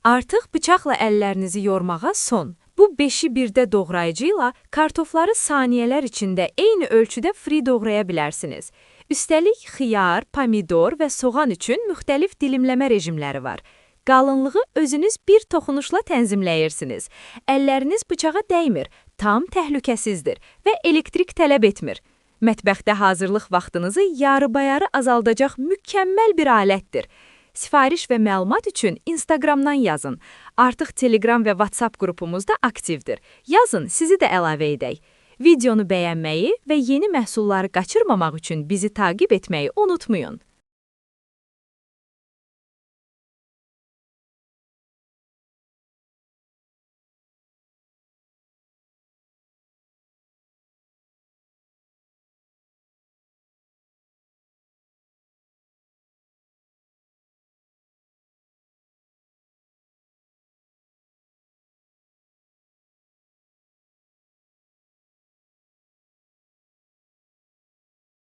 Artıq bıçaqla əllərinizi yormağa son. Bu 5-i 1-də doğrayıcı ilə kartofları saniyələr içində eyni ölçüdə fri doğraya bilərsiniz. Üstəlik xiyar, pomidor və soğan üçün müxtəlif dilimləmə rejimləri var. Qalınlığı özünüz bir toxunuşla tənzimləyirsiniz. Əlləriniz bıçağa dəymir, tam təhlükəsizdir və elektrik tələb etmir. Mətbəxdə hazırlıq vaxtınızı yarı-bayarı azaldacaq mükəmməl bir alətdir. Sifariş və məlumat üçün Instagramdan yazın. Artıq Telegram və WhatsApp qrupumuzda aktivdir. Yazın, sizi də əlavə edək. Videonu bəyənməyi və yeni məhsulları qaçırmamaq üçün bizi təqib etməyi unutmayın.